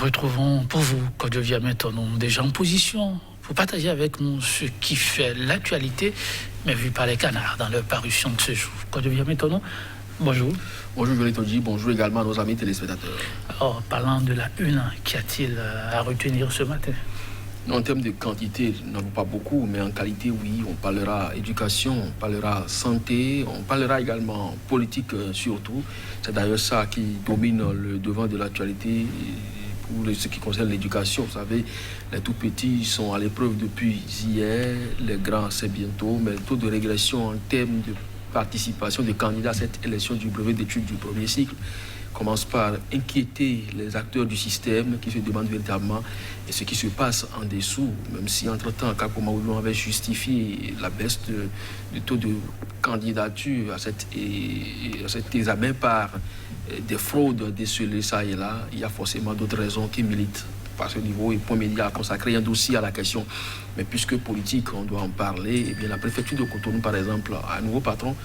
retrouvons pour vous, Kojo Viamet-Tonon, déjà en position pour partager avec nous ce qui fait l'actualité, mais vu par les canards dans leur parution de ce jour. Kojo Viamet-Tonon, bonjour. Bonjour Joël Tondji, bonjour également à nos amis téléspectateurs. Alors, parlant de la une, qu'y a-t-il à retenir ce matin? En termes de quantité, nous n'avons pas beaucoup, mais en qualité, oui, on parlera éducation, on parlera santé, on parlera également politique surtout. C'est d'ailleurs ça qui domine le devant de l'actualité pour ce qui concerne l'éducation. Vous savez, les tout petits sont à l'épreuve depuis hier, les grands c'est bientôt, mais le taux de régression en termes de participation des candidats à cette élection du brevet d'études du premier cycle commence par inquiéter les acteurs du système qui se demandent véritablement ce qui se passe en dessous, même si entre-temps, Kakoma Oulou avait justifié la baisse du taux de candidature à cet examen par des fraudes décelées ça et là. Il y a forcément d'autres raisons qui militent à ce niveau et Point Média a consacré un dossier à la question. Mais puisque politique, on doit en parler, eh bien, la préfecture de Cotonou, par exemple, a un nouveau patron.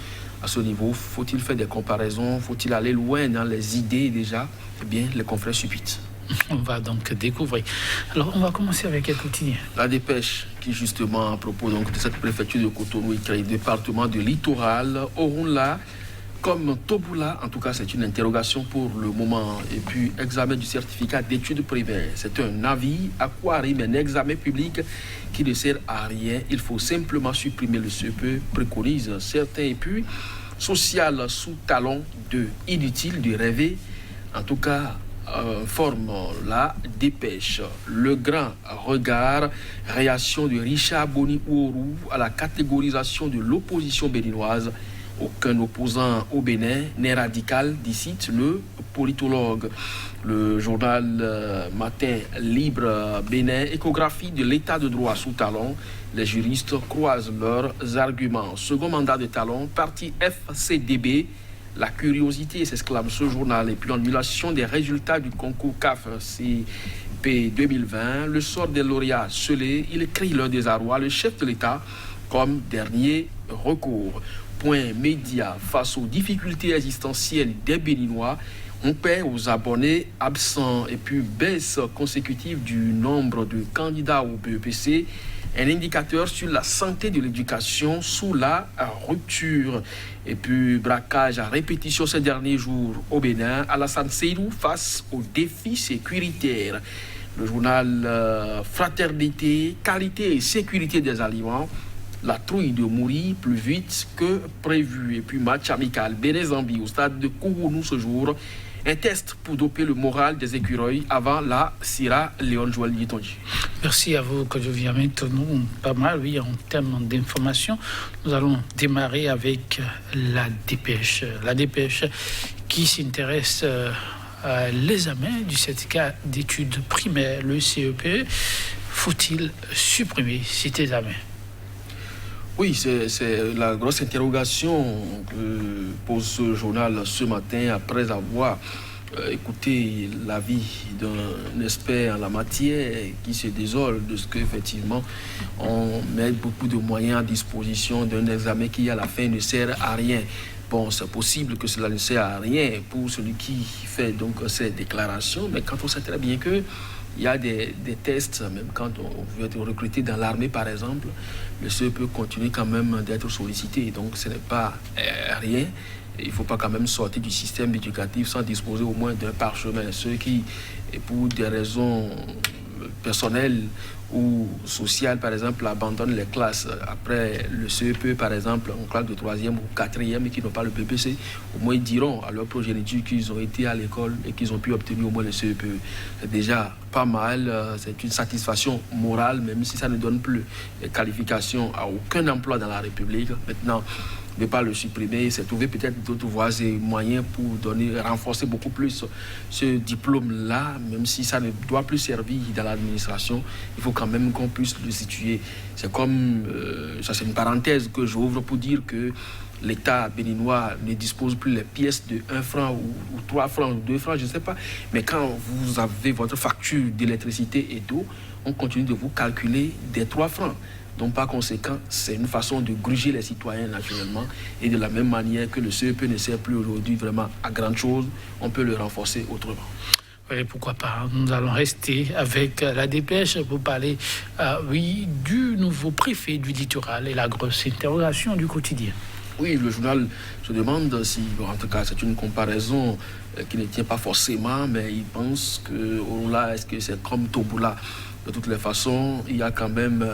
À ce niveau, faut-il faire des comparaisons? Faut-il aller loin dans les idées déjà? Eh bien, les confrères subitent. On va donc découvrir. Alors, on va commencer avec quel quotidien? La Dépêche, qui justement, à propos donc, de cette préfecture de Cotonou et qui est le département de littoral, auront là, comme Toboula, en tout cas, c'est une interrogation pour le moment. Et puis, examen du certificat d'études primaires. C'est un avis, à quoi arrive un examen public qui ne sert à rien. Il faut simplement supprimer le CEPE, préconisent certains. Et puis, social sous talon de inutile de rêver. En tout cas, forme la Dépêche. Le grand regard, réaction de Richard Boni-Ouorou à la catégorisation de l'opposition béninoise. Aucun opposant au Bénin n'est radical, dit le politologue. Le journal Matin Libre Bénin, échographie de l'état de droit sous talon. Les juristes croisent leurs arguments. Second mandat de talon, parti FCDB. La curiosité, s'exclame ce journal. Et puis l'annulation des résultats du concours CAF-CP 2020. Le sort des lauréats scellé, il crie leur désarroi. Le chef de l'État comme dernier recours. Point Média, face aux difficultés existentielles des Béninois, on perd aux abonnés absents et puis baisse consécutive du nombre de candidats au BEPC, un indicateur sur la santé de l'éducation sous la rupture. Et puis braquage à répétition ces derniers jours au Bénin, Alassane Seydou face aux défis sécuritaires. Le journal Fraternité, qualité et sécurité des aliments. La trouille de mourir plus vite que prévu. Et puis match amical Bénin-Zambie au stade de Kourounou ce jour. Un test pour doper le moral des écureuils avant la Sierra Leone. Joël Tondji. Merci à vous, Kojo Viamet-Tonon. Pas mal, oui, en termes d'information. Nous allons démarrer avec la Dépêche. La Dépêche qui s'intéresse à l'examen du certificat d'études primaires, le CEP. Faut-il supprimer cet examen? Oui, c'est la grosse interrogation que pose ce journal ce matin après avoir écouté l'avis d'un expert en la matière qui se désole de ce qu'effectivement on met beaucoup de moyens à disposition d'un examen qui à la fin ne sert à rien. Bon, c'est possible que cela ne sert à rien pour celui qui fait donc ces déclarations, mais quand on sait très bien que il y a des tests, même quand on veut être recruté dans l'armée par exemple, le CEP peut continuer quand même d'être sollicité. Donc ce n'est pas rien. Il ne faut pas quand même sortir du système éducatif sans disposer au moins d'un parchemin. Ceux qui, pour des raisons personnelles ou sociales, par exemple, abandonnent les classes après le CEP, par exemple, en classe de 3e ou 4e et qui n'ont pas le BPC, au moins ils diront à leur progéniture qu'ils ont été à l'école et qu'ils ont pu obtenir au moins le CEP. C'est déjà pas mal, c'est une satisfaction morale, même si ça ne donne plus de qualification à aucun emploi dans la République. Maintenant, ne pas le supprimer, c'est trouver peut-être d'autres voies et moyens pour renforcer beaucoup plus ce diplôme-là, même si ça ne doit plus servir dans l'administration, il faut quand même qu'on puisse le situer. C'est comme, ça c'est une parenthèse que j'ouvre pour dire que l'État béninois ne dispose plus les pièces de 1 franc ou 3 francs ou 2 francs, je ne sais pas, mais quand vous avez votre facture d'électricité et d'eau, on continue de vous calculer des 3 francs. Donc, par conséquent, c'est une façon de gruger les citoyens naturellement. Et de la même manière que le CEP ne sert plus aujourd'hui vraiment à grande chose, on peut le renforcer autrement. Oui, pourquoi pas. Nous allons rester avec la dépêche pour parler, du nouveau préfet du littoral et la grosse interrogation du quotidien. Oui, le journal se demande si, en tout cas, c'est une comparaison qui ne tient pas forcément, mais il pense que Orunla, est-ce que c'est comme Toboula? De toutes les façons, il y a quand même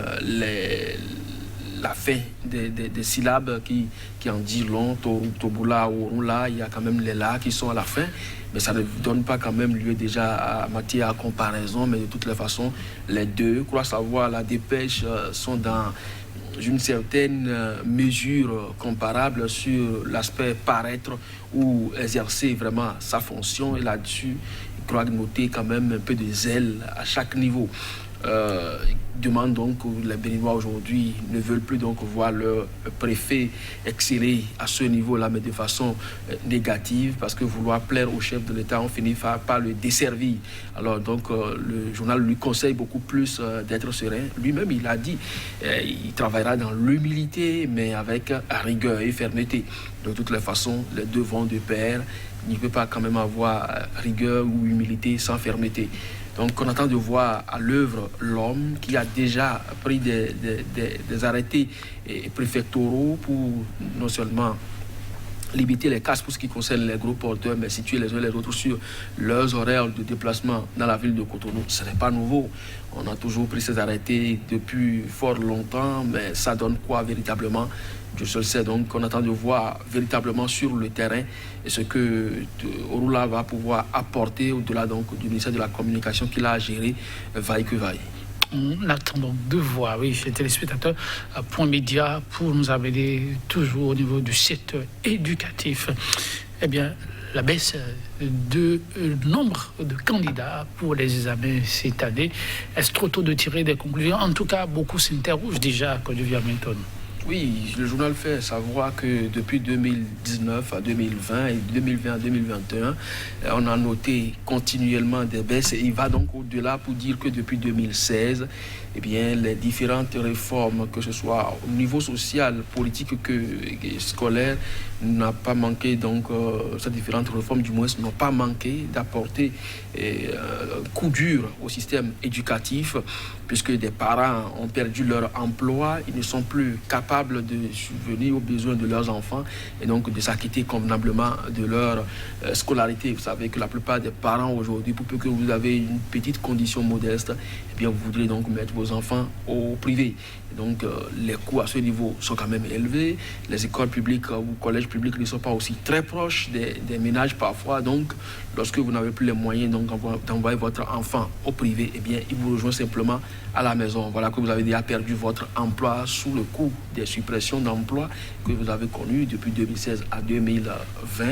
la fin des syllabes qui en dit long. Toboula ou Orunla, il y a quand même les la qui sont à la fin, mais ça ne donne pas quand même lieu déjà à matière à comparaison. Mais de toutes les façons, les deux, crois savoir, la dépêche sont dans une certaine mesure comparable sur l'aspect paraître ou exercer vraiment sa fonction. Et là-dessus, il croit noter quand même un peu de zèle à chaque niveau. Il demande donc que les Béninois aujourd'hui ne veulent plus donc voir leur préfet exceller à ce niveau-là, mais de façon négative, parce que vouloir plaire au chef de l'État, on finit par le desservir. Alors donc le journal lui conseille beaucoup plus d'être serein. Lui-même, il a dit, il travaillera dans l'humilité, mais avec rigueur et fermeté. De toutes les façons, les deux vont de pair. Il ne peut pas quand même avoir rigueur ou humilité sans fermeté. Donc on attend de voir à l'œuvre l'homme qui a déjà pris des arrêtés préfectoraux pour non seulement limiter les casses pour ce qui concerne les gros porteurs, mais situer les uns les autres sur leurs horaires de déplacement dans la ville de Cotonou. Ce n'est pas nouveau. On a toujours pris ces arrêtés depuis fort longtemps, mais ça donne quoi véritablement? Dieu seul sait. Donc on attend de voir véritablement sur le terrain et ce que Orunla va pouvoir apporter au-delà donc du ministère de la Communication qu'il a à gérer, vaille que vaille. On attend donc de voir, oui, chez téléspectateurs, Point Média, pour nous amener toujours au niveau du secteur éducatif. Eh bien, la baisse de nombre de candidats pour les examens cette année. Est-ce trop tôt de tirer des conclusions? En tout cas, beaucoup s'interrogent déjà à Côte-d'Ivoire-Menton. Oui, le journal fait savoir que depuis 2019 à 2020 et 2020 à 2021, on a noté continuellement des baisses. Et il va donc au-delà pour dire que depuis 2016, eh bien, les différentes réformes, que ce soit au niveau social, politique que scolaire, n'a pas manqué, donc ces différentes réformes du moins n'ont pas manqué d'apporter un coup dur au système éducatif, puisque des parents ont perdu leur emploi, ils ne sont plus capables de subvenir aux besoins de leurs enfants et donc de s'acquitter convenablement de leur scolarité. Vous savez que la plupart des parents aujourd'hui, pour peu que vous avez une petite condition modeste, eh bien vous voudrez donc mettre vos enfants au privé. Et donc les coûts à ce niveau sont quand même élevés. Les écoles publiques ou collèges publics ne sont pas aussi très proches des ménages parfois. Donc lorsque vous n'avez plus les moyens d'envoyer votre enfant au privé, eh bien il vous rejoint simplement à la maison. Voilà que vous avez déjà perdu votre emploi sous le coup des suppressions d'emplois que vous avez connues depuis 2016 à 2020.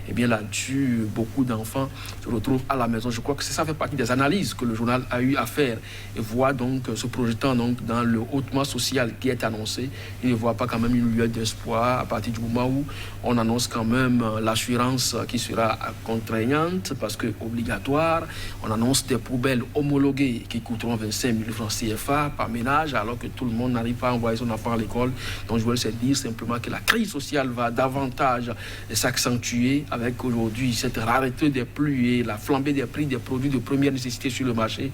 Eh bien là-dessus, beaucoup d'enfants se retrouvent à la maison. Je crois que ça fait partie des analyses que le journal a eu à faire et voit donc se projetant donc dans le hautement social qui est annoncé. Il ne voit pas quand même une lueur d'espoir à partir du moment où on annonce quand même l'assurance qui sera contraignante parce que obligatoire. On annonce des poubelles homologuées qui coûteront 25 000 francs CFA par ménage alors que tout le monde n'arrive pas à envoyer son enfant à l'école. Donc je voulais dire simplement que la crise sociale va davantage s'accentuer avec aujourd'hui cette rareté des pluies et la flambée des prix des produits de première nécessité sur le marché.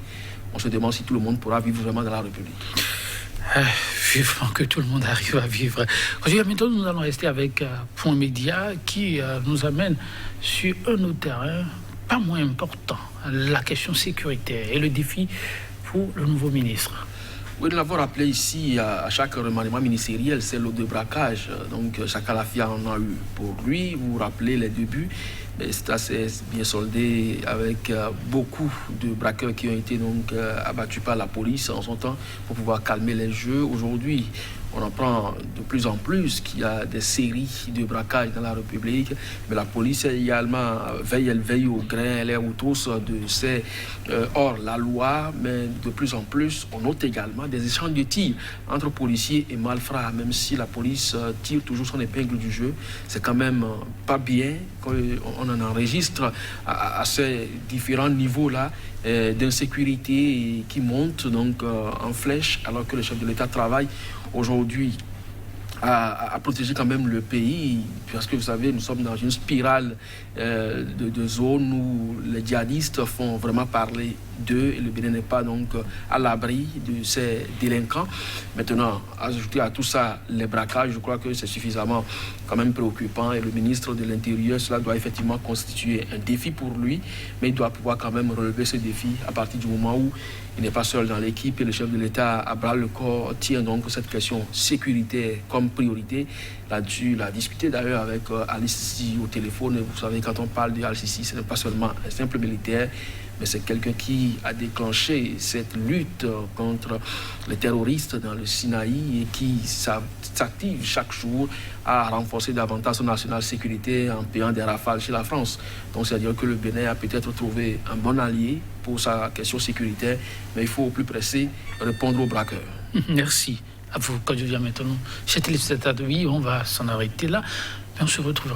On se demande si tout le monde pourra vivre vraiment dans la République. Vivement que tout le monde arrive à vivre. Maintenant, nous allons rester avec Point Média qui nous amène sur un autre terrain pas moins important, la question sécuritaire et le défi pour le nouveau ministre. Oui, nous l'avons rappelé ici à chaque remaniement ministériel, c'est l'eau de braquage. Donc, chaque Alafia en a eu pour lui. Vous vous rappelez les débuts. C'est assez bien soldé avec beaucoup de braqueurs qui ont été donc abattus par la police en son temps pour pouvoir calmer les jeux. Aujourd'hui, on apprend de plus en plus qu'il y a des séries de braquages dans la République, mais la police également veille au grain, elle est autour de ces hors la loi, mais de plus en plus, on note également des échanges de tirs entre policiers et malfrats, même si la police tire toujours son épingle du jeu, c'est quand même pas bien qu'on en enregistre à ces différents niveaux-là d'insécurité qui montent donc en flèche alors que le chef de l'État travaille aujourd'hui à protéger quand même le pays, parce que vous savez, nous sommes dans une spirale de zones où les djihadistes font vraiment parler d'eux et le Bénin n'est pas donc à l'abri de ces délinquants. Maintenant, ajouter à tout ça les braquages, je crois que c'est suffisamment quand même préoccupant et le ministre de l'Intérieur, cela doit effectivement constituer un défi pour lui, mais il doit pouvoir quand même relever ce défi à partir du moment où il n'est pas seul dans l'équipe et le chef de l'État à bras le corps tient donc cette question sécuritaire comme priorité. Là-dessus, il a discuté d'ailleurs avec Al-Sisi au téléphone. Et vous savez, quand on parle de Al-Sisi, ce n'est pas seulement un simple militaire, mais c'est quelqu'un qui a déclenché cette lutte contre les terroristes dans le Sinaï et qui s'active chaque jour à renforcer davantage son national sécurité en payant des rafales chez la France. Donc, c'est-à-dire que le Bénin a peut-être trouvé un bon allié pour sa question sécuritaire, mais il faut au plus pressé répondre aux braqueurs. Merci à vous, quand je viens maintenant. C'était l'état de vie, on va s'en arrêter là. Mais on se retrouvera.